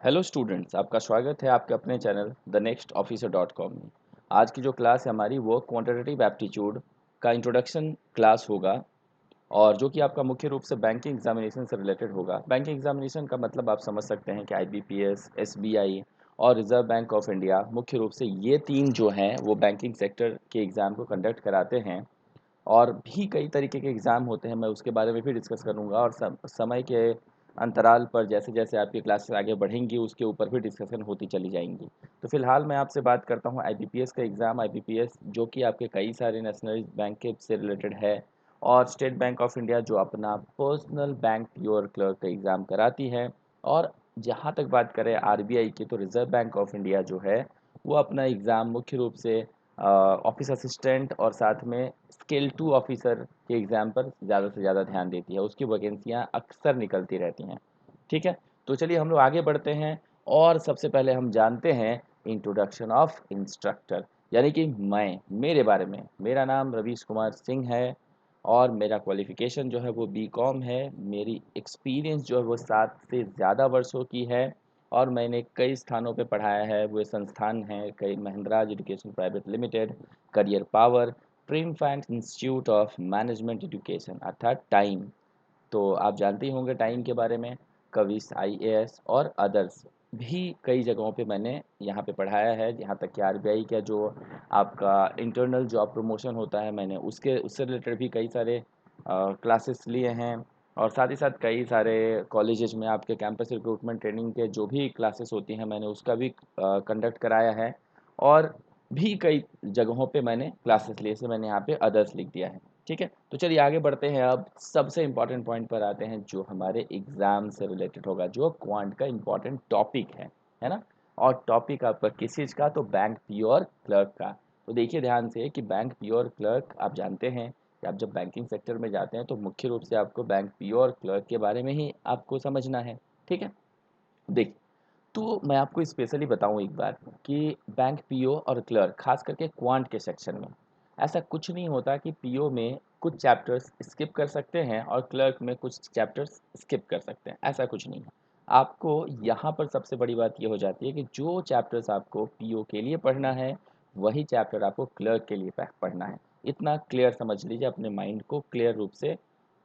Hello students, आपका स्वागत है आपके अपने channel the next officer dot com में। आज की जो क्लास है हमारी वो क्वांटिटेटिव एप्टीट्यूड का इंट्रोडक्शन क्लास होगा और जो कि आपका मुख्य रूप से बैंकिंग एग्जामिनेशन से रिलेटेड होगा। बैंकिंग एग्जामिनेशन का मतलब आप समझ सकते हैं कि आईबीपीएस, एसबीआई और रिजर्व बैंक ऑफ इंडिया मुख्य रूप से ये तीन जो हैं वो बैंकिंग सेक्टर के एग्ज़ाम को कंडक्ट कराते हैं। और भी कई तरीके के एग्ज़ाम होते हैं, मैं उसके बारे में भी डिस्कस करूँगा और समय के अंतराल पर जैसे जैसे आपकी क्लासेस आगे बढ़ेंगी उसके ऊपर भी डिस्कशन होती चली जाएंगी। तो फिलहाल मैं आपसे बात करता हूँ आईबीपीएस का एग्ज़ाम। आईबीपीएस जो कि आपके कई सारे नेशनलाइज्ड बैंक के से रिलेटेड है और स्टेट बैंक ऑफ इंडिया जो अपना पर्सनल बैंक प्योर क्लर्क का एग्ज़ाम कराती है। और जहाँ तक बात करें आरबीआई की, तो रिज़र्व बैंक ऑफ इंडिया जो है वो अपना एग्ज़ाम मुख्य रूप से ऑफिस असिस्टेंट और साथ में स्केल 2 ऑफिसर के एग्ज़ाम पर ज़्यादा से ज़्यादा ध्यान देती है। उसकी वैकेंसियाँ अक्सर निकलती रहती हैं। ठीक है, तो चलिए हम लोग आगे बढ़ते हैं और सबसे पहले हम जानते हैं इंट्रोडक्शन ऑफ इंस्ट्रक्टर, यानी कि मेरे बारे में। मेरा नाम रवीश कुमार सिंह है और मेरा क्वालिफ़िकेशन जो है वो बीकॉम है। मेरी एक्सपीरियंस जो है वो 7 से ज़्यादा वर्षों की है और मैंने कई स्थानों पे पढ़ाया है। वो संस्थान हैं कई: Mahindra education private limited, career power, triumph institute of management education अर्थात टाइम। तो आप जानते ही होंगे टाइम के बारे में। कविस आईएएस और अदर्स भी कई जगहों पे मैंने यहाँ पे पढ़ाया है। यहाँ तक कि आरबीआई का जो आपका इंटरनल जॉब प्रमोशन होता है, मैंने उससे रिलेटेड भी कई सारे क्लासेस लिए हैं। और साथ ही साथ कई सारे कॉलेजेस में आपके कैंपस रिक्रूटमेंट ट्रेनिंग के जो भी क्लासेस होती हैं मैंने उसका भी कंडक्ट कराया है। और भी कई जगहों पे मैंने क्लासेस लिए, से मैंने यहाँ पे अदर्स लिख दिया है। ठीक है, तो चलिए आगे बढ़ते हैं। अब सबसे इम्पॉर्टेंट पॉइंट पर आते हैं जो हमारे एग्ज़ाम से रिलेटेड होगा, जो क्वांट का इम्पॉर्टेंट टॉपिक है ना। और टॉपिक आपका किस चीज़ का? तो बैंक प्योर क्लर्क का। तो देखिए ध्यान से कि बैंक प्योर क्लर्क, आप जानते हैं कि आप जब बैंकिंग सेक्टर में जाते हैं तो मुख्य रूप से आपको बैंक प्योर क्लर्क के बारे में ही आपको समझना है। ठीक है, देखिए, तो मैं आपको स्पेशली बताऊं एक बार कि बैंक पीओ और क्लर्क खास करके क्वांट के सेक्शन में ऐसा कुछ नहीं होता कि पीओ में कुछ चैप्टर्स स्किप कर सकते हैं और क्लर्क में कुछ चैप्टर्स स्किप कर सकते हैं, ऐसा कुछ नहीं है। आपको यहाँ पर सबसे बड़ी बात ये हो जाती है कि जो चैप्टर्स आपको पीओ के लिए पढ़ना है वही चैप्टर आपको क्लर्क के लिए पढ़ना है। इतना क्लियर समझ लीजिए, अपने माइंड को क्लियर रूप से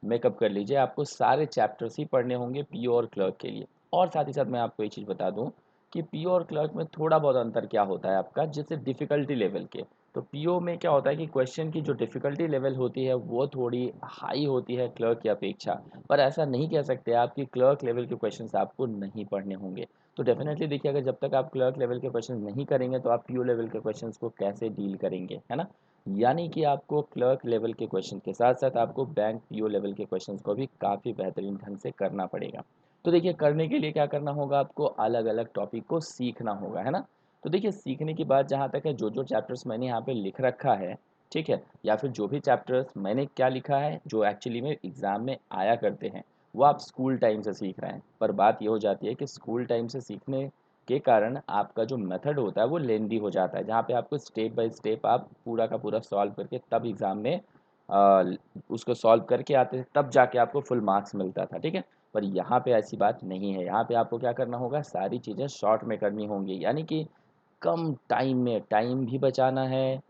मेकअप कर लीजिए। आपको सारे चैप्टर्स ही पढ़ने होंगे पीओ और क्लर्क के लिए। और साथ ही साथ मैं आपको एक चीज़ बता दूं कि पीओ और क्लर्क में थोड़ा बहुत अंतर क्या होता है आपका, जैसे डिफ़िकल्टी लेवल के। तो पीओ में क्या होता है कि क्वेश्चन की जो डिफ़िकल्टी लेवल होती है वो थोड़ी हाई होती है क्लर्क की अपेक्षा। पर ऐसा नहीं कह सकते आप कि क्लर्क लेवल के क्वेश्चंस आपको नहीं पढ़ने होंगे। तो डेफिनेटली देखिए, अगर जब तक आप क्लर्क लेवल के क्वेश्चन नहीं करेंगे तो आप पीओ लेवल के क्वेश्चंस को कैसे डील करेंगे, है ना। यानी कि आपको क्लर्क लेवल के क्वेश्चन के साथ साथ आपको बैंक पीओ लेवल के क्वेश्चंस को भी काफ़ी बेहतरीन ढंग से करना पड़ेगा। तो देखिए, करने के लिए क्या करना होगा, आपको अलग अलग टॉपिक को सीखना होगा, है ना। तो देखिए, सीखने की बात जहाँ तक है, जो जो चैप्टर्स मैंने यहाँ पे लिख रखा है, ठीक है, या फिर जो भी चैप्टर्स मैंने क्या लिखा है जो एक्चुअली में एग्ज़ाम में आया करते हैं वो आप स्कूल टाइम से सीख रहे हैं। पर बात ये हो जाती है कि स्कूल टाइम से सीखने के कारण आपका जो मेथड होता है वो लेंदी हो जाता है, जहाँ पे आपको स्टेप बाय स्टेप आप पूरा का पूरा सॉल्व करके तब एग्ज़ाम में आ, उसको सॉल्व करके आते थे, तब जाके आपको फुल मार्क्स मिलता था। ठीक है, पर यहाँ पे ऐसी बात नहीं है। यहाँ पे आपको क्या करना होगा, सारी चीज़ें शॉर्ट में करनी होंगी, यानी कि कम टाइम में टाइम भी बचाना है,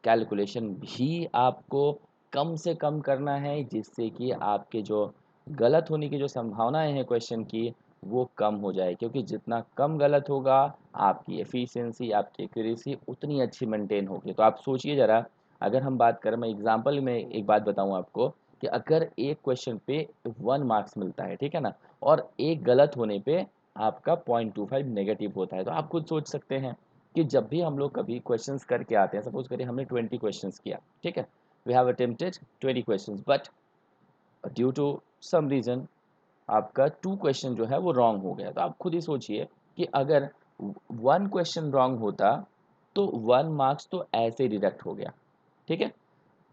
कैलकुलेशन भी आपको कम से कम करना है, जिससे कि आपके जो गलत होने की जो संभावनाएं हैं क्वेश्चन की वो कम हो जाए। क्योंकि जितना कम गलत होगा आपकी एफिशिएंसी, आपकी एक्यूरेसी उतनी अच्छी मेंटेन होगी। तो आप सोचिए ज़रा, अगर हम बात करें, मैं एग्जांपल में एक बात बताऊं आपको कि अगर एक क्वेश्चन पे 1 मार्क्स मिलता है, ठीक है ना, और एक गलत होने पे आपका 0.25 नेगेटिव होता है, तो आप खुद सोच सकते हैं कि जब भी हम लोग कभी क्वेश्चंस करके आते हैं, सपोज करिए हमने 20 क्वेश्चंस किया, ठीक है, we have attempted 20 questions, but due to some reason आपका 2 क्वेश्चन जो है वो रॉन्ग हो गया। तो आप खुद ही सोचिए कि अगर 1 क्वेश्चन रॉन्ग होता तो 1 मार्क्स तो ऐसे ही डिडक्ट हो गया। ठीक है,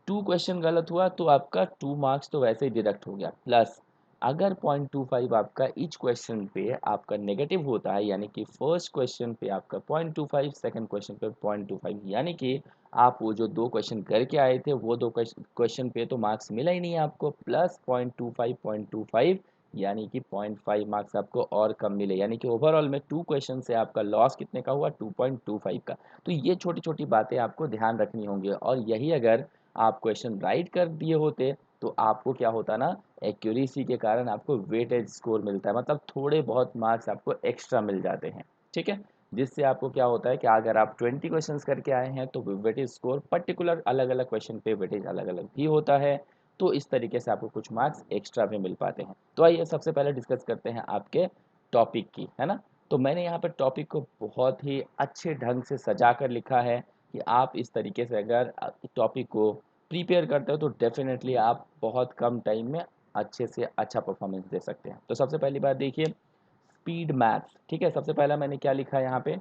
2 क्वेश्चन गलत हुआ तो आपका 2 मार्क्स तो वैसे ही डिडक्ट हो गया, प्लस अगर 0.25 आपका ईच क्वेश्चन पे आपका नेगेटिव होता है, यानी कि फर्स्ट क्वेश्चन पे आपका 0.25, सेकंड क्वेश्चन पे 0.25, यानी कि आप वो जो 2 क्वेश्चन करके आए थे वो 2 क्वेश्चन पे तो मार्क्स मिला ही नहीं आपको, प्लस 0.25 0.25, यानी कि 0.5 मार्क्स आपको और कम मिले, यानी कि ओवरऑल में 2 क्वेश्चन से आपका लॉस कितने का हुआ, 2.25 का। तो ये छोटी छोटी बातें आपको ध्यान रखनी होंगी, और यही अगर आप क्वेश्चन राइट कर दिए होते तो आपको क्या होता ना, एक्यूरेसी के कारण आपको वेटेज स्कोर मिलता है, मतलब थोड़े बहुत मार्क्स आपको एक्स्ट्रा मिल जाते हैं। ठीक है, जिससे आपको क्या होता है कि अगर आप 20 क्वेश्चंस करके आए हैं तो वेटेज स्कोर पर्टिकुलर अलग अलग क्वेश्चन पे वेटेज अलग अलग भी होता है, तो इस तरीके से आपको कुछ मार्क्स एक्स्ट्रा भी मिल पाते हैं। तो आइए सबसे पहले डिस्कस करते हैं आपके टॉपिक की, है ना। तो मैंने यहाँ पर टॉपिक को बहुत ही अच्छे ढंग से सजा कर लिखा है कि आप इस तरीके से अगर टॉपिक को प्रिपेयर करते हो तो डेफिनेटली आप बहुत कम टाइम में अच्छे से अच्छा परफॉर्मेंस दे सकते हैं। तो सबसे पहली बात देखिए, स्पीड मैथ्स। ठीक है, सबसे पहला मैंने क्या लिखा है यहाँ पे,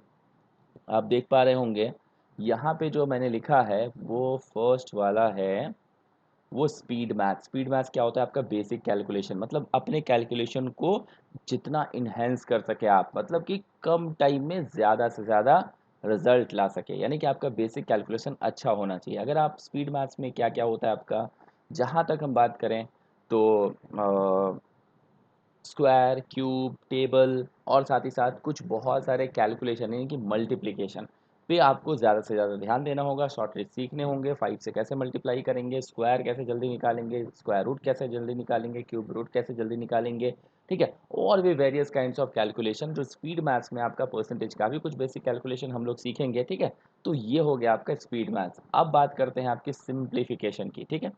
आप देख पा रहे होंगे यहाँ पे जो मैंने लिखा है वो फर्स्ट वाला है, वो स्पीड मैथ्स। स्पीड मैथ्स क्या होता है, आपका बेसिक कैलकुलेशन, मतलब अपने कैलकुलेशन को जितना इन्हेंस कर सके आप, मतलब कि कम टाइम में ज़्यादा से ज़्यादा रिजल्ट ला सके, यानी कि आपका बेसिक कैलकुलेशन अच्छा होना चाहिए। अगर आप स्पीड मैथ्स में क्या क्या होता है आपका, जहाँ तक हम बात करें तो स्क्वायर, क्यूब, टेबल और साथ ही साथ कुछ बहुत सारे कैलकुलेशन यानी कि मल्टीप्लिकेशन पे आपको ज़्यादा से ज़्यादा ध्यान देना होगा। शॉर्ट ट्रिक सीखने होंगे, 5 से कैसे मल्टीप्लाई करेंगे, स्क्वायर कैसे जल्दी निकालेंगे, स्क्वायर रूट कैसे जल्दी निकालेंगे, क्यूब रूट कैसे जल्दी निकालेंगे। ठीक है, और भी वेरियस काइंड्स ऑफ कैलकुलेशन जो स्पीड मैथ्स में आपका परसेंटेज का भी कुछ बेसिक कैलकुलेशन हम लोग सीखेंगे। ठीक है, तो ये हो गया आपका स्पीड मैथ्स। अब बात करते हैं आपकी सिंप्लीफिकेशन की। ठीक है,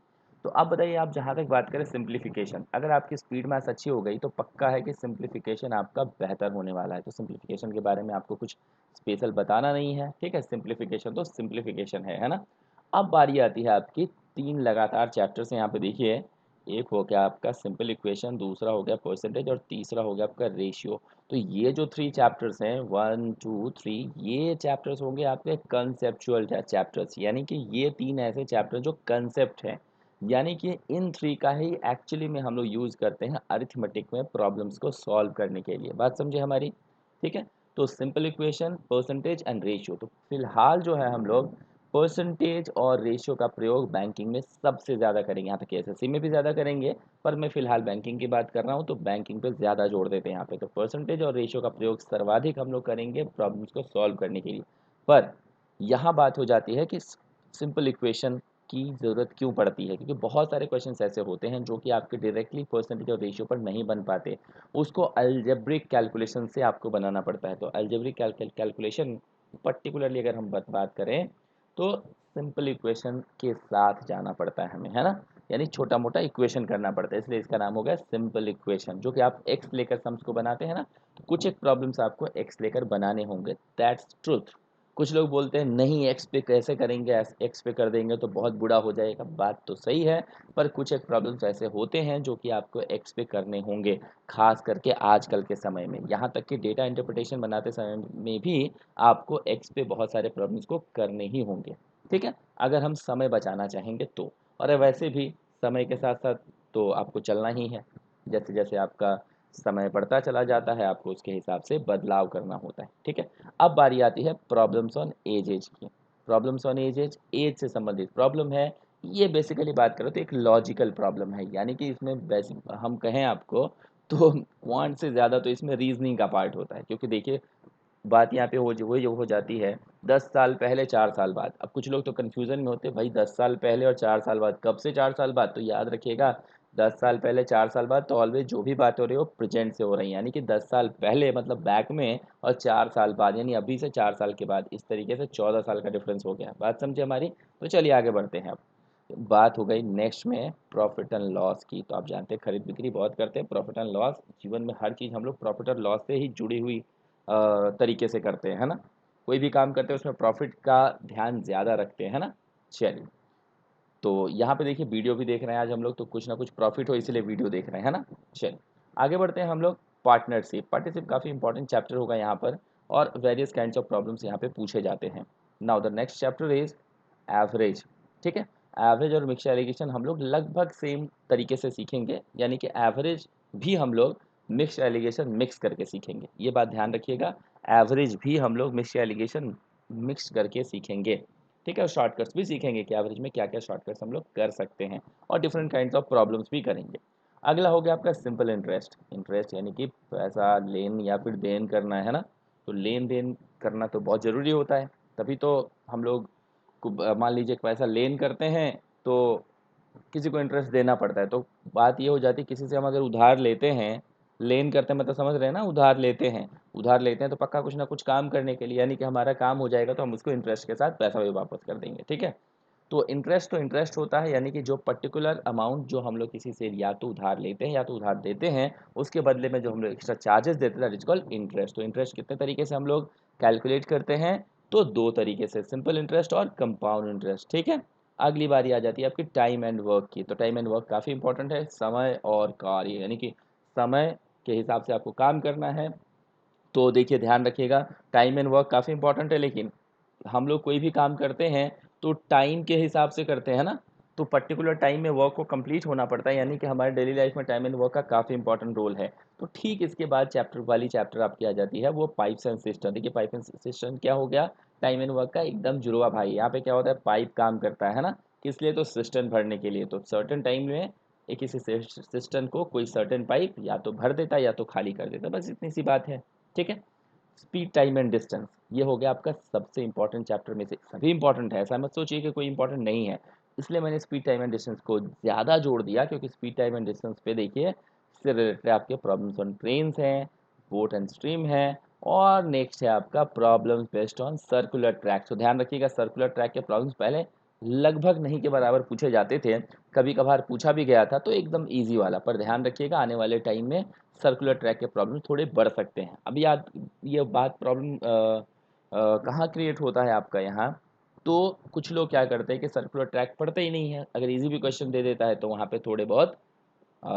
तो अब बताइए, आप जहाँ तक बात करें सिंप्लीफिकेशन, अगर आपकी स्पीड मैथ्स अच्छी हो गई तो पक्का है कि सिंप्लीफिकेशन आपका बेहतर होने वाला है। तो सिंप्लीफिकेशन के बारे में आपको कुछ स्पेशल बताना नहीं है। ठीक है, सिंप्लीफिकेशन तो सिंप्लीफिकेशन है ना। अब बारी आती है आपकी 3 लगातार चैप्टर्स यहाँ पे देखिए, एक हो गया आपका सिंपल इक्वेशन, दूसरा हो गया परसेंटेज और तीसरा हो गया आपका रेशियो। तो ये जो 3 चैप्टर्स हैं 1 2 3, ये चैप्टर्स होंगे आपके कंसेप्चुअल चैप्टर्स, यानी कि ये 3 ऐसे चैप्टर जो कंसेप्ट हैं, यानी कि इन 3 का ही एक्चुअली में हम लोग यूज़ करते हैं अरिथमेटिक में प्रॉब्लम्स को सॉल्व करने के लिए। बात समझे हमारी। ठीक है, तो simple equation, percentage and ratio. तो फिलहाल जो है हम लोग परसेंटेज और रेशियो का प्रयोग बैंकिंग में सबसे ज़्यादा करेंगे। यहाँ पे एसएससी में भी ज़्यादा करेंगे, पर मैं फिलहाल बैंकिंग की बात कर रहा हूँ तो बैंकिंग पे ज़्यादा जोड़ देते हैं यहाँ पे। तो परसेंटेज और रेशियो का प्रयोग सर्वाधिक हम लोग करेंगे प्रॉब्लम्स को सॉल्व करने के लिए। पर यहाँ बात हो जाती है कि सिंपल इक्वेशन की ज़रूरत क्यों पड़ती है, क्योंकि बहुत सारे क्वेश्चंस ऐसे होते हैं जो कि आपके डायरेक्टली परसेंटेज और रेशियो पर नहीं बन पाते, उसको अलजेब्रिक कैलकुलेशन से आपको बनाना पड़ता है। तो अलजेब्रिक कैलकुलेशन पर्टिकुलरली अगर हम बात करें तो सिंपल इक्वेशन के साथ जाना पड़ता है हमें, है ना, यानी छोटा मोटा इक्वेशन करना पड़ता है, इसलिए इसका नाम हो गया सिंपल इक्वेशन। जो कि आप एक्स लेकर सम्स को बनाते हैं ना, तो कुछ एक प्रॉब्लम्स आपको एक्स लेकर बनाने होंगे, दैट्स ट्रुथ। कुछ लोग बोलते हैं नहीं एक्स पे कैसे करेंगे, एक्स पे कर देंगे तो बहुत बुरा हो जाएगा। बात तो सही है, पर कुछ एक प्रॉब्लम्स ऐसे होते हैं जो कि आपको एक्स पे करने होंगे, खास करके आजकल के समय में। यहाँ तक कि डेटा इंटरप्रिटेशन बनाते समय में भी आपको एक्स पे बहुत सारे प्रॉब्लम्स को करने ही होंगे। ठीक है, अगर हम समय बचाना चाहेंगे तो, और वैसे भी समय के साथ साथ तो आपको चलना ही है, जैसे जैसे आपका समय बढ़ता चला जाता है आपको उसके हिसाब से बदलाव करना होता है। ठीक है, अब बारी आती है प्रॉब्लम्स ऑन एजेज की। प्रॉब्लम्स ऑन एजेज, एज से संबंधित प्रॉब्लम है। ये बेसिकली बात करो तो एक लॉजिकल प्रॉब्लम है, यानी कि इसमें बेसिक हम कहें आपको तो क्वांट से ज़्यादा तो इसमें रीजनिंग का पार्ट होता है। क्योंकि देखिए बात यहाँ पे जो हो जाती है 10 साल पहले 4 साल बाद। अब कुछ लोग तो कन्फ्यूज़न में होते हैं, भाई 10 साल पहले और 4 साल बाद, कब से 4 साल बाद? तो याद रखिएगा 10 साल पहले 4 साल बाद तो ऑलवेज जो भी बात हो रही है वो प्रेजेंट से हो रही है, यानी कि 10 साल पहले मतलब बैक में, और 4 साल बाद यानी अभी से 4 साल के बाद। इस तरीके से 14 साल का डिफरेंस हो गया। बात समझे हमारी। तो चलिए आगे बढ़ते हैं। अब बात हो गई नेक्स्ट में प्रॉफिट एंड लॉस की। तो आप जानते हैं खरीद बिक्री बहुत करते हैं, प्रॉफिट एंड लॉस, जीवन में हर चीज़ हम लोग प्रॉफिट और लॉस से ही जुड़ी हुई तरीके से करते हैं, है ना। कोई भी काम करते हैं उसमें प्रॉफिट का ध्यान ज़्यादा रखते हैं, है ना। चलिए, तो यहाँ पे देखिए वीडियो भी देख रहे हैं आज हम लोग, तो कुछ ना कुछ प्रॉफिट हो इसलिए वीडियो देख रहे हैं, है ना। चलिए आगे बढ़ते हैं हम लोग। पार्टनरशिप, पार्टनरशिप काफ़ी इंपॉर्टेंट चैप्टर होगा यहाँ पर, और वेरियस काइंड्स ऑफ प्रॉब्लम्स यहाँ पे पूछे जाते हैं। Now the next chapter is average. ठीक है, एवरेज और मिक्सचर एलिगेशन हम लोग लगभग सेम तरीके से सीखेंगे, यानी कि एवरेज भी हम लोग मिक्स एलिगेशन मिक्स करके सीखेंगे, ये बात ध्यान रखिएगा। एवरेज भी हम लोग मिक्स एलिगेशन मिक्स करके सीखेंगे। ठीक है, और शॉर्टकट्स भी सीखेंगे कि एवरेज में क्या क्या शॉर्टकट्स हम लोग कर सकते हैं, और डिफरेंट काइंड्स ऑफ प्रॉब्लम्स भी करेंगे। अगला हो गया आपका सिंपल इंटरेस्ट। इंटरेस्ट यानी कि पैसा लेन या फिर देन करना है ना, तो लेन देन करना तो बहुत ज़रूरी होता है, तभी तो हम लोग को मान लीजिए पैसा लेन करते हैं तो किसी को इंटरेस्ट देना पड़ता है। तो बात ये हो जाती है, किसी से हम अगर उधार लेते हैं, लेन करते हैं मतलब समझ रहे हैं ना, उधार लेते हैं तो पक्का कुछ ना कुछ काम करने के लिए, यानी कि हमारा काम हो जाएगा तो हम उसको इंटरेस्ट के साथ पैसा भी वापस कर देंगे, ठीक है। तो इंटरेस्ट होता है, यानी कि जो पर्टिकुलर अमाउंट जो हम लोग किसी से या तो उधार लेते हैं या तो उधार देते हैं, उसके बदले में जो हम लोग एक्स्ट्रा चार्जेस देते हैं, दैट इज कॉल्ड इंटरेस्ट। तो इंटरेस्ट कितने तरीके से हम लोग कैलकुलेट करते हैं, तो दो तरीके से, सिंपल इंटरेस्ट और कंपाउंड इंटरेस्ट, ठीक है। अगली बारी आ जाती है आपकी टाइम एंड वर्क की। तो टाइम एंड वर्क काफ़ी इंपॉर्टेंट है, समय और कार्य, यानी कि समय के हिसाब से आपको काम करना है। तो देखिए ध्यान रखिएगा, टाइम एंड वर्क काफ़ी इंपॉर्टेंट है, लेकिन हम लोग कोई भी काम करते हैं तो टाइम के हिसाब से करते हैं ना, तो पर्टिकुलर टाइम में वर्क को कंप्लीट होना पड़ता है, यानी कि हमारे डेली लाइफ में टाइम एंड वर्क का काफ़ी इंपॉर्टेंट रोल है। तो ठीक इसके बाद चैप्टर आपकी आ जाती है वो पाइप्स एंड सिस्टम। देखिए पाइप एंड सिस्टम क्या हो गया, टाइम एंड वर्क का एकदम जुड़वा भाई। यहाँ पे क्या होता है, पाइप काम करता है ना, किस लिए, तो सिस्टम भरने के लिए। तो सर्टेन टाइम में एक किसी सिस्टम को कोई सर्टेन पाइप या तो भर देता है या तो खाली कर देता है, बस इतनी सी बात है, ठीक है। स्पीड, टाइम एंड डिस्टेंस, ये हो गया आपका सबसे इंपॉर्टेंट चैप्टर में से। सभी इंपॉर्टेंट है, ऐसा मत सोचिए कि कोई इंपॉर्टेंट नहीं है, इसलिए मैंने स्पीड, टाइम एंड डिस्टेंस को ज़्यादा जोड़ दिया, क्योंकि स्पीड, टाइम एंड डिस्टेंस पे देखिए इससे रिलेटेड आपके प्रॉब्लम्स ऑन ट्रेन्स हैं, बोट एंड स्ट्रीम है, और नेक्स्ट है आपका problems based on circular track. तो ध्यान रखिएगा, सर्कुलर ट्रैक के प्रॉब्लम्स पहले लगभग नहीं के बराबर पूछे जाते थे, कभी कभार पूछा भी गया था तो एकदम ईजी वाला, पर ध्यान रखिएगा आने वाले टाइम में सर्कुलर ट्रैक के प्रॉब्लम थोड़े बढ़ सकते हैं। अब याद, ये बात प्रॉब्लम कहाँ क्रिएट होता है आपका यहाँ, तो कुछ लोग क्या करते हैं कि सर्कुलर ट्रैक पढ़ते ही नहीं है, अगर इजी भी क्वेश्चन दे देता है तो वहाँ पे थोड़े बहुत अ,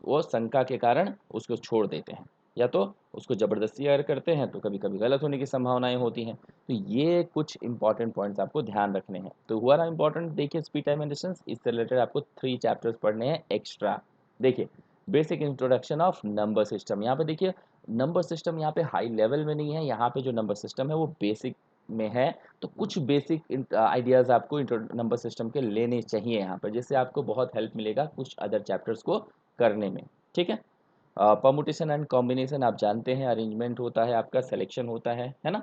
वो शंका के कारण उसको छोड़ देते हैं, या तो उसको ज़बरदस्ती अगर करते हैं तो कभी कभी गलत होने की संभावनाएं होती हैं। तो ये कुछ इंपॉर्टेंट पॉइंट्स आपको ध्यान रखने हैं। तो हुआ ना इंपॉर्टेंट, देखिए स्पीड, टाइम एंड डिस्टेंस, इससे रिलेटेड आपको 3 चैप्टर्स पढ़ने हैं एक्स्ट्रा। देखिए basic introduction of number system, यहाँ पे देखिए नंबर सिस्टम यहाँ पे हाई लेवल में नहीं है, यहाँ पे जो नंबर सिस्टम है वो बेसिक में है। तो कुछ बेसिक आइडियाज़ आपको नंबर सिस्टम के लेने चाहिए यहाँ पर, जिससे आपको बहुत हेल्प मिलेगा कुछ अदर चैप्टर्स को करने में, ठीक है। परमुटेशन एंड कॉम्बिनेशन आप जानते हैं, अरेंजमेंट होता है आपका, सिलेक्शन होता है ना।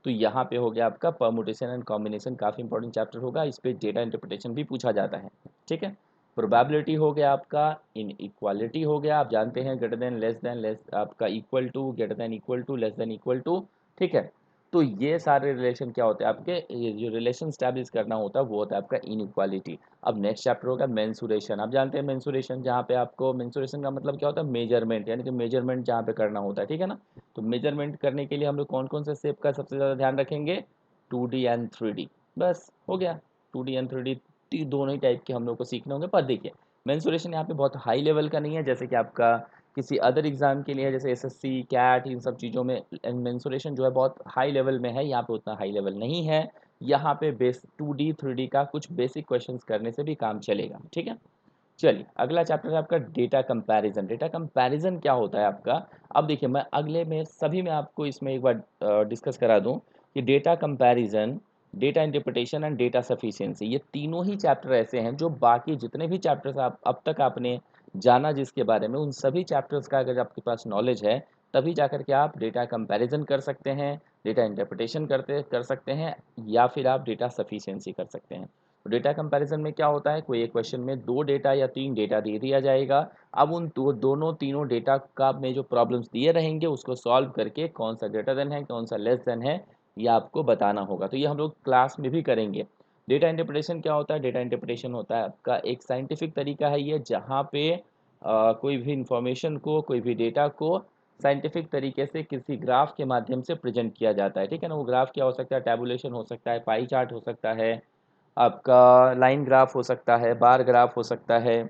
तो यहाँ पे हो गया आपका परमुटेशन एंड कॉम्बिनेशन, काफ़ी इंपॉर्टेंट चैप्टर होगा, इस पे डेटा इंटरप्रिटेशन भी पूछा जाता है, ठीक है। प्रोबेबिलिटी हो गया आपका, इन इक्वालिटी हो गया, आप जानते हैं ग्रेटर देन लेस आपका equal to, greater than equal to, less than equal to, ठीक है। तो ये सारे रिलेशन क्या होते हैं आपके, ये जो रिलेशन स्टैब्लिश करना होता है वो होता है आपका इनइक्वालिटी। अब नेक्स्ट चैप्टर होगा मेंसुरेशन, आप जानते हैं मेंसुरेशन, जहाँ पे आपको मेंसुरेशन का मतलब क्या होता है, मेजरमेंट, यानी कि मेजरमेंट जहाँ पे करना होता है, ठीक है ना। तो मेजरमेंट करने के लिए हम लोग कौन कौन से शेप का सबसे ज़्यादा ध्यान रखेंगे, 2D एंड 3D, बस हो गया। 2D एंड 3D दोनों ही टाइप के हम लोग को सीखने होंगे। पर देखिए मेंसुरेशन यहाँ पे बहुत हाई लेवल का नहीं है, जैसे कि आपका किसी अदर एग्जाम के लिए जैसे एसएससी, कैट, इन सब चीज़ों में मेंसुरेशन जो है बहुत हाई लेवल में है, यहाँ पे उतना हाई लेवल नहीं है। यहाँ पे बेस 2D 3D का कुछ बेसिक क्वेश्चंस करने से भी काम चलेगा, ठीक है। चलिए अगला चैप्टर है आपका डेटा कंपैरिजन। डेटा कंपैरिजन क्या होता है आपका, अब देखिए मैं अगले में सभी में आपको इसमें एक बार डिस्कस करा दूं कि data comparison, data interpretation and data sufficiency, ये तीनों ही चैप्टर ऐसे हैं जो बाकी जितने भी चैप्टर्स आप अब तक आपने जाना जिसके बारे में, उन सभी चैप्टर्स का अगर आपके पास नॉलेज है तभी जाकर के आप डेटा कंपैरिजन कर सकते हैं, डेटा इंटरप्रिटेशन कर सकते हैं, या फिर आप डेटा सफिशिएंसी कर सकते हैं। तो डेटा कंपैरिजन में क्या होता है, कोई एक क्वेश्चन में 2 डेटा या 3 डेटा दे दिया जाएगा, अब उन दोनों तीनों डेटा का में जो प्रॉब्लम्स दिए रहेंगे उसको सॉल्व करके कौन सा ग्रेटर देन है कौन सा लेस देन है ये आपको बताना होगा। तो ये हम लोग क्लास में भी करेंगे। डेटा इंटरप्रिटेशन क्या होता है, डेटा इंटरप्रिटेशन होता है आपका एक साइंटिफिक तरीका है ये, जहाँ पे कोई भी इंफॉर्मेशन को, कोई भी डेटा को साइंटिफिक तरीके से किसी ग्राफ के माध्यम से प्रेजेंट किया जाता है, ठीक है ना। वो ग्राफ क्या हो सकता है, टैबुलेशन हो सकता है, पाई चार्ट हो सकता है, आपका लाइन ग्राफ हो सकता है, बार ग्राफ हो सकता है,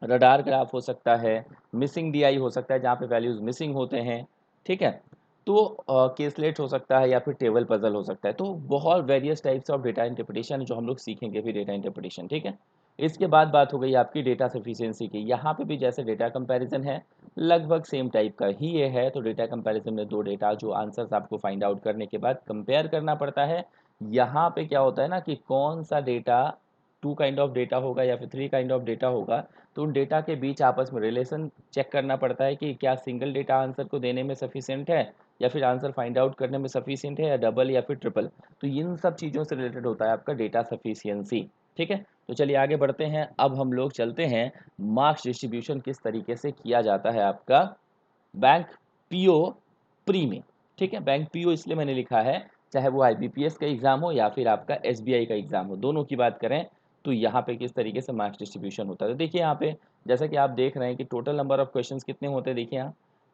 रडार ग्राफ हो सकता है, मिसिंग डीआई हो सकता है जहाँ पे वैल्यूज़ मिसिंग होते हैं, ठीक है। तो केसलेट हो सकता है या फिर टेबल पजल हो सकता है। तो बहुत various types of data interpretation जो हम लोग सीखेंगे भी डेटा इंटरप्रिटेशन, ठीक है। इसके बाद बात हो गई आपकी डेटा सफिशिएंसी की। यहाँ पे भी जैसे डेटा कंपैरिजन है लगभग सेम टाइप का ही ये है। तो डेटा कंपैरिजन में 2 डेटा जो आंसर्स आपको फाइंड आउट करने के बाद कंपेयर करना पड़ता है। यहाँ पे क्या होता है ना कि कौन सा डेटा 2 काइंड ऑफ डेटा होगा या फिर 3 काइंड ऑफ डेटा होगा, तो उन डेटा के बीच आपस में रिलेशन चेक करना पड़ता है कि क्या सिंगल डेटा आंसर को देने में सफिशिएंट है या फिर आंसर फाइंड आउट करने में सफिशिएंट है, या डबल या फिर ट्रिपल। तो इन सब चीज़ों से रिलेटेड होता है आपका डेटा सफिशिएंसी। ठीक है, तो चलिए आगे बढ़ते हैं। अब हम लोग चलते हैं मार्क्स डिस्ट्रीब्यूशन किस तरीके से किया जाता है आपका बैंक पीओ प्री में। ठीक है, बैंक पीओ इसलिए मैंने लिखा है, चाहे वो आईबीपीएस का एग्जाम हो या फिर आपका एसबीआई का एग्जाम हो, दोनों की बात करें तो यहाँ पे किस तरीके से मार्क्स डिस्ट्रीब्यूशन होता है। तो देखिए यहाँ पे जैसा कि आप देख रहे हैं कि टोटल नंबर ऑफ क्वेश्चंस कितने होते हैं। देखिए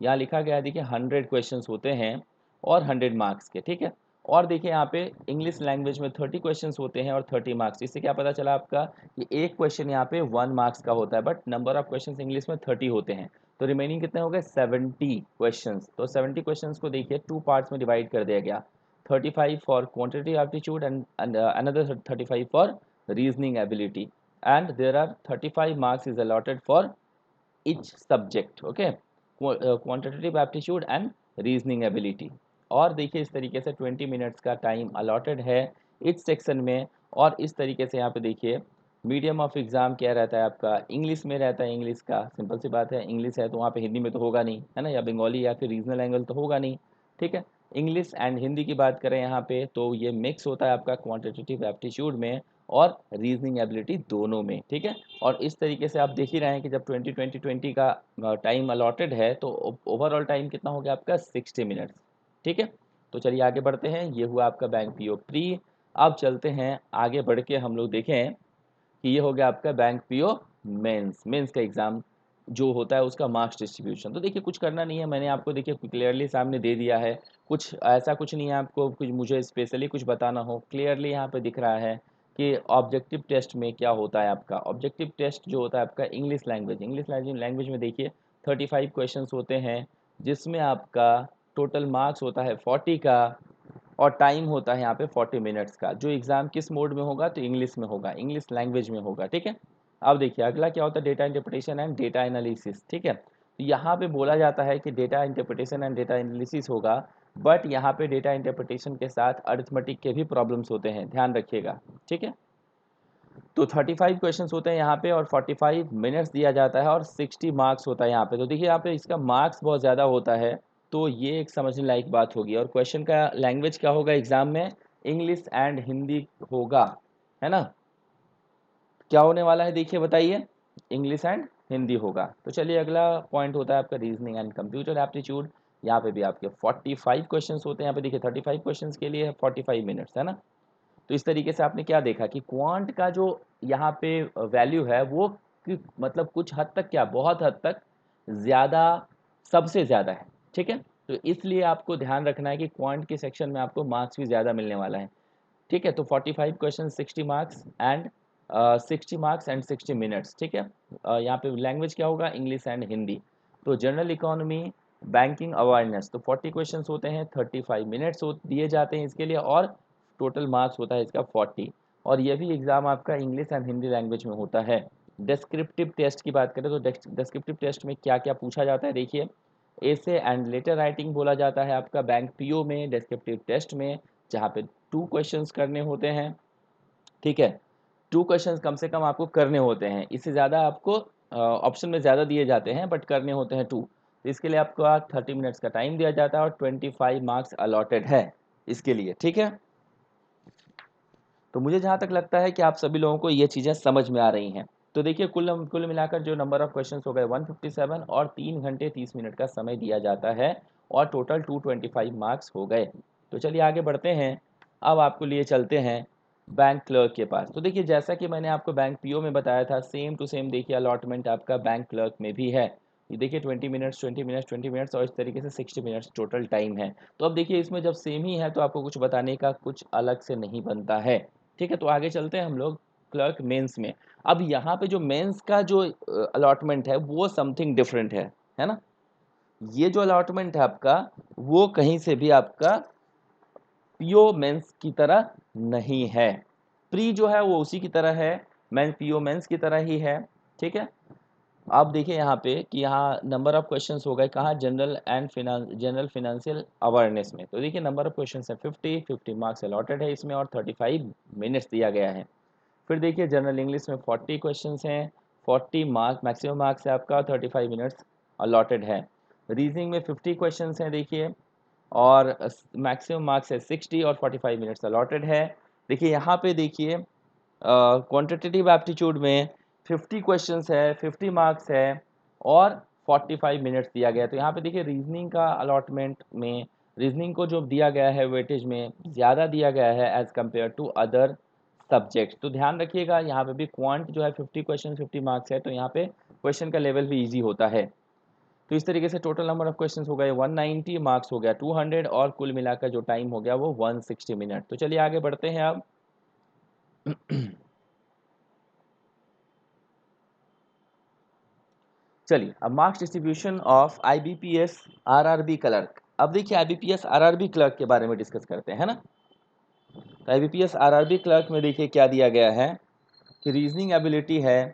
यहाँ लिखा गया है, देखिए 100 क्वेश्चंस होते हैं और 100 मार्क्स के। ठीक है, और देखिए यहाँ पे इंग्लिश लैंग्वेज में 30 क्वेश्चंस होते हैं और 30 मार्क्स। इससे क्या पता चला आपका कि एक क्वेश्चन यहाँ पे 1 मार्क्स का होता है, but number of questions English में 30 होते हैं। तो रिमेनिंग कितने हो गए 70 क्वेश्चंस। तो 70 क्वेश्चंस को देखिए 2 पार्ट्स में डिवाइड कर दिया गया, 35 for quantitative aptitude and another 35 for reasoning ability, and there are 35 marks is allotted for each subject, okay, quantitative aptitude and reasoning ability। और देखिए इस तरीके से 20 मिनट्स का टाइम अलॉटेड है इस सेक्शन में। और इस तरीके से यहाँ पे देखिए मीडियम ऑफ एग्जाम क्या रहता है आपका, इंग्लिश में रहता है। इंग्लिश का सिंपल सी बात है, इंग्लिश है तो वहाँ पे हिंदी में तो होगा नहीं, है ना, या बंगाली या फिर रीजनल एंगल तो होगा नहीं। ठीक है, इंग्लिश एंड हिंदी की बात करें यहाँ पे तो ये मिक्स होता है आपका क्वांटिटेटिव एप्टीट्यूड में और रीजनिंग एबिलिटी दोनों में। ठीक है, और इस तरीके से आप देख ही रहे हैं कि जब 20 का टाइम अलॉटेड है तो ओवरऑल टाइम कितना हो गया आपका 60 मिनट्स। ठीक है, तो चलिए आगे बढ़ते हैं। ये हुआ आपका बैंक पीओ प्री। अब चलते हैं आगे बढ़ के हम लोग देखें कि ये हो गया आपका बैंक पीओ मेंस। मेंस का एग्ज़ाम जो होता है उसका मार्क्स डिस्ट्रीब्यूशन। तो देखिए कुछ करना नहीं है, मैंने आपको देखिए क्लियरली सामने दे दिया है। कुछ ऐसा कुछ नहीं है आपको कुछ मुझे स्पेशली कुछ बताना हो, क्लियरली यहाँ पे दिख रहा है कि ऑब्जेक्टिव टेस्ट में क्या होता है आपका। ऑब्जेक्टिव टेस्ट जो होता है आपका इंग्लिश लैंग्वेज में देखिए 35 क्वेश्चंस होते हैं, जिसमें आपका टोटल मार्क्स होता है 40 का और टाइम होता है यहाँ पे 40 मिनट्स का। जो एग्ज़ाम किस मोड में होगा तो इंग्लिश में होगा, इंग्लिश लैंग्वेज में होगा। ठीक है, अब देखिए अगला क्या होता है, data interpretation and data analysis. ठीक है, तो यहाँ पे बोला जाता है कि data interpretation and data analysis होगा, बट यहाँ पे डेटा इंटरप्रिटेशन के साथ अरिथमेटिक के भी प्रॉब्लम्स होते हैं, ध्यान रखिएगा। ठीक है, तो 35 क्वेश्चंस होते हैं यहाँ पे और 45 मिनट्स दिया जाता है और 60 मार्क्स होता है यहाँ पे। तो देखिए यहाँ पे इसका मार्क्स बहुत ज़्यादा होता है, तो ये एक समझने लायक बात होगी। और क्वेश्चन का लैंग्वेज क्या होगा एग्जाम में, इंग्लिश एंड हिंदी होगा, है ना। क्या होने वाला है देखिए बताइए, इंग्लिश एंड हिंदी होगा। तो चलिए अगला पॉइंट होता है आपका रीजनिंग एंड कंप्यूटर एप्टीट्यूड। यहाँ पे भी आपके 45 क्वेश्चंस होते हैं। यहाँ पे देखिए 35 क्वेश्चंस के लिए 45 मिनट्स, है ना। तो इस तरीके से आपने क्या देखा कि क्वांट का जो यहाँ पे वैल्यू है वो मतलब कुछ हद तक क्या बहुत हद तक ज़्यादा, सबसे ज़्यादा है। ठीक है, तो इसलिए आपको ध्यान रखना है कि क्वांट के सेक्शन में आपको मार्क्स भी ज़्यादा मिलने वाला है। ठीक है, तो 45 question 60 marks and 60 marks and 60 minutes. ठीक है, यहाँ पे लैंग्वेज क्या होगा, इंग्लिश एंड हिंदी। तो जनरल इकोनॉमी, बैंकिंग अवेयरनेस, तो 40 क्वेश्चंस होते हैं, 35 मिनट्स दिए जाते हैं इसके लिए और टोटल मार्क्स होता है इसका 40। और ये भी एग्ज़ाम आपका इंग्लिश एंड हिंदी लैंग्वेज में होता है। डिस्क्रिप्टिव टेस्ट की बात करें तो डिस्क्रिप्टिव टेस्ट में क्या क्या पूछा जाता है देखिए, एसे एंड लेटर राइटिंग बोला जाता है आपका बैंक पीओ में डिस्क्रिप्टिव टेस्ट में, जहाँ पे 2 क्वेश्चंस करने होते हैं। ठीक है, 2 क्वेश्चंस कम से कम आपको करने होते हैं, इससे ज़्यादा आपको ऑप्शन में ज़्यादा दिए जाते हैं बट करने होते हैं 2। तो इसके लिए आपको 30 मिनट्स का टाइम दिया जाता है और 25 मार्क्स अलॉटेड है इसके लिए। ठीक है, तो मुझे जहाँ तक लगता है कि आप सभी लोगों को ये चीज़ें समझ में आ रही हैं। तो देखिए कुल मिलाकर जो नंबर ऑफ़ क्वेश्चंस हो गए 157 और 3 घंटे 30 मिनट का समय दिया जाता है और टोटल 225 मार्क्स हो गए। तो चलिए आगे बढ़ते हैं। अब आपको लिए चलते हैं बैंक क्लर्क के पास। तो देखिए जैसा कि मैंने आपको बैंक पीओ में बताया था, सेम टू सेम देखिए अलॉटमेंट आपका बैंक क्लर्क में भी है। ये देखिए 20 मिनट्स 20 मिनट्स 20 मिनट्स और इस तरीके से 60 मिनट्स टोटल टाइम है। तो अब देखिए इसमें जब सेम ही है तो आपको कुछ बताने का कुछ अलग से नहीं बनता है। ठीक है, तो आगे चलते हैं हम लोग क्लर्क मेंस में। अब यहाँ पे जो मेंस का जो अलॉटमेंट है वो समथिंग डिफरेंट है ना। ये जो अलॉटमेंट है आपका वो कहीं से भी आपका पीओ मेंस की तरह नहीं है। प्री जो है वो उसी की तरह है, मेन पीओ मेंस की तरह ही है। ठीक है, आप देखिए यहाँ पे कि यहाँ नंबर ऑफ क्वेश्चंस हो गए कहाँ, जनरल फिनेंशियल अवेयरनेस में। तो देखिए नंबर ऑफ क्वेश्चंस है 50 मार्क्स अलॉटेड है इसमें और 35 मिनट्स दिया गया है। फिर देखिए जनरल इंग्लिश में 40 क्वेश्चंस हैं, 40 मार्क्स मैक्सिमम मार्क्स है आपका, 35 मिनट्स अलॉटेड है। रीजनिंग में 50 क्वेश्चंस हैं देखिए, और मैक्सिमम मार्क्स है 60 और 45 मिनट्स अलॉटेड है। देखिए यहाँ पे देखिए क्वांटिटेटिव एप्टीट्यूड में 50 क्वेश्चंस है, 50 मार्क्स है और 45 मिनट्स दिया गया है। तो यहाँ पे देखिए रीजनिंग का अलॉटमेंट में, रीजनिंग को जो दिया गया है वेटेज में ज़्यादा दिया गया है as compare to other subject. तो ध्यान रखिएगा यहाँ पे भी क्वांट जो है 50 क्वेश्चन 50 मार्क्स है, तो यहाँ पे क्वेश्चन का लेवल भी ईजी होता है। तो इस तरीके से टोटल नंबर ऑफ क्वेश्चंस हो गए 190, मार्क्स हो गया 200 और कुल मिलाकर जो टाइम हो गया वो 160 मिनट। तो चलिए आगे बढ़ते हैं अब। चलिए अब marks distribution of IBPS RRB clerk. अब देखिए आईबीपीएस आरआरबी क्लर्क के बारे में डिस्कस करते हैं ना। तो आईबीपीएस आरआरबी क्लर्क में देखिए क्या दिया गया है कि रीजनिंग एबिलिटी है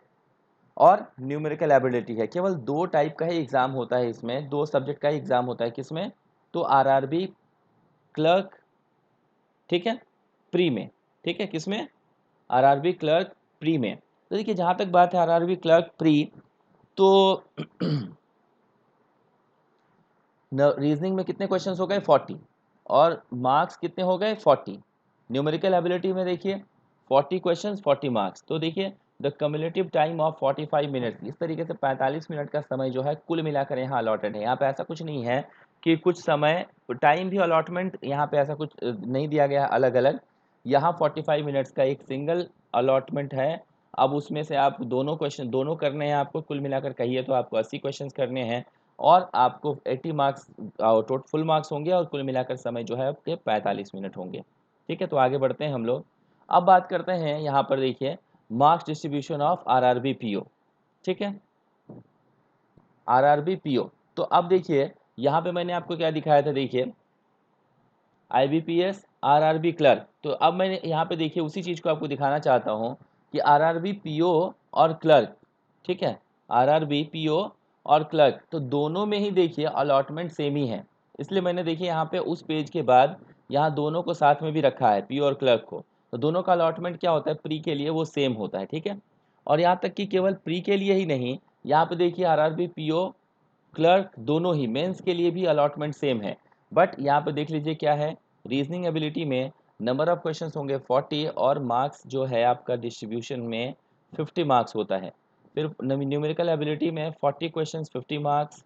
और न्यूमेरिकल एबिलिटी है। केवल 2 टाइप का ही एग्जाम होता है इसमें, 2 सब्जेक्ट का ही एग्जाम होता है किसमें, तो आरआरबी क्लर्क, ठीक है, प्री में, ठीक है, किसमें, आरआरबी क्लर्क प्री में। तो देखिए जहाँ तक बात है आरआरबी क्लर्क प्री, तो रीजनिंग में कितने क्वेश्चंस हो गए 40 और मार्क्स कितने हो गए 40। न्यूमेरिकल एबिलिटी में देखिए 40 क्वेश्चंस 40 मार्क्स। तो देखिए the cumulative time of 45 minutes, इस तरीके से 45 मिनट का समय जो है कुल मिलाकर यहाँ अलॉटेड है। यहाँ पे ऐसा कुछ नहीं है कि कुछ समय टाइम भी अलॉटमेंट यहाँ पे ऐसा कुछ नहीं दिया गया अलग अलग। यहाँ 45 मिनट्स का एक सिंगल अलॉटमेंट है। अब उसमें से आप दोनों क्वेश्चन दोनों करने हैं आपको, कुल मिलाकर कहिए तो आपको 80 क्वेश्चन करने हैं और आपको 80 मार्क्स टोटल फुल मार्क्स होंगे और कुल मिलाकर समय जो है आपके 45 मिनट होंगे। ठीक है, तो आगे बढ़ते हैं हम लोग। अब बात करते हैं यहाँ पर देखिए marks distribution of RRB PO. ठीक है, आरआरबी पीओ। तो अब देखिए यहाँ पे मैंने आपको क्या दिखाया था, देखिए आईबीपीएस आरआरबी क्लर्क। तो अब मैंने यहाँ पे देखिए उसी चीज़ को आपको दिखाना चाहता हूँ कि आरआरबी पीओ और क्लर्क, ठीक है, आरआरबी पीओ और क्लर्क, तो दोनों में ही देखिए अलॉटमेंट सेम ही है। इसलिए मैंने देखिए यहाँ पे उस पेज के बाद यहाँ दोनों को साथ में भी रखा है, पीओ और क्लर्क को। तो दोनों का अलॉटमेंट क्या होता है, प्री के लिए वो सेम होता है, ठीक है। और यहाँ तक कि केवल प्री के लिए ही नहीं, यहाँ पे देखिए आरआरबी पीओ क्लर्क दोनों ही मेंस के लिए भी अलॉटमेंट सेम है। बट यहाँ पे देख लीजिए क्या है, रीजनिंग एबिलिटी में नंबर ऑफ क्वेश्चंस होंगे 40 और मार्क्स जो है आपका डिस्ट्रीब्यूशन में 50 मार्क्स होता है। फिर न्यूमेरिकल एबिलिटी में 40 क्वेश्चंस 50 मार्क्स,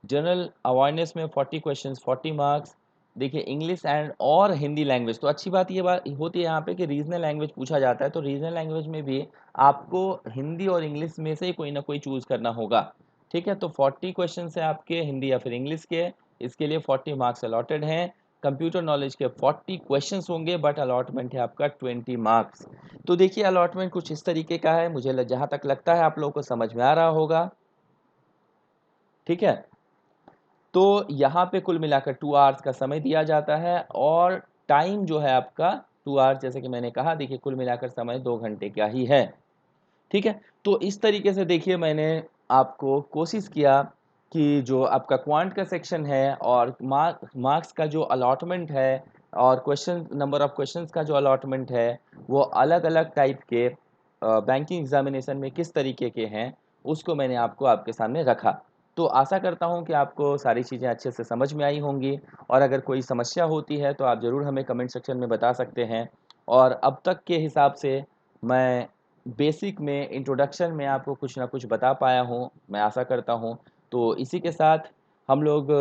जनरल अवेयरनेस में 40 क्वेश्चंस 40 मार्क्स। देखिए इंग्लिश एंड और हिंदी लैंग्वेज, तो अच्छी बात ये बात होती है यहाँ पे कि रीजनल लैंग्वेज पूछा जाता है, तो रीजनल लैंग्वेज में भी आपको हिंदी और इंग्लिश में से कोई ना कोई चूज़ करना होगा। ठीक है, तो 40 क्वेश्चन है आपके हिंदी या फिर इंग्लिश के, इसके लिए 40 मार्क्स अलॉटेड हैं। कंप्यूटर नॉलेज के 40 क्वेश्चंस होंगे बट अलॉटमेंट है आपका 20 मार्क्स। तो देखिए अलॉटमेंट कुछ इस तरीके का है, मुझे जहाँ तक लगता है आप लोगों को समझ में आ रहा होगा। ठीक है, तो यहाँ पे कुल मिलाकर 2 आवर्स का समय दिया जाता है और टाइम जो है आपका 2 आवर्स, जैसे कि मैंने कहा देखिए कुल मिलाकर समय 2 घंटे का ही है। ठीक है, तो इस तरीके से देखिए मैंने आपको कोशिश किया कि जो आपका क्वांट का सेक्शन है और मार्क्स का जो अलॉटमेंट है और क्वेश्चन नंबर ऑफ क्वेश्चंस का जो अलॉटमेंट है वो अलग अलग टाइप के बैंकिंग एग्जामिनेशन में किस तरीके के हैं उसको मैंने आपको आपके सामने रखा। तो आशा करता हूं कि आपको सारी चीज़ें अच्छे से समझ में आई होंगी और अगर कोई समस्या होती है तो आप ज़रूर हमें कमेंट सेक्शन में बता सकते हैं। और अब तक के हिसाब से मैं बेसिक में इंट्रोडक्शन में आपको कुछ ना कुछ बता पाया हूँ, मैं आशा करता हूँ। तो इसी के साथ हम लोग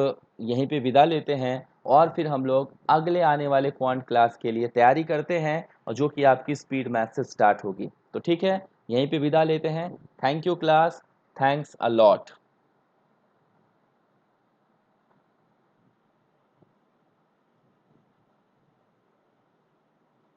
यहीं पे विदा लेते हैं और फिर हम लोग अगले आने वाले क्वांट क्लास के लिए तैयारी करते हैं और जो कि आपकी स्पीड मैथ से स्टार्ट होगी। तो ठीक है, यहीं पे विदा लेते हैं। Thank you class, thanks a lot.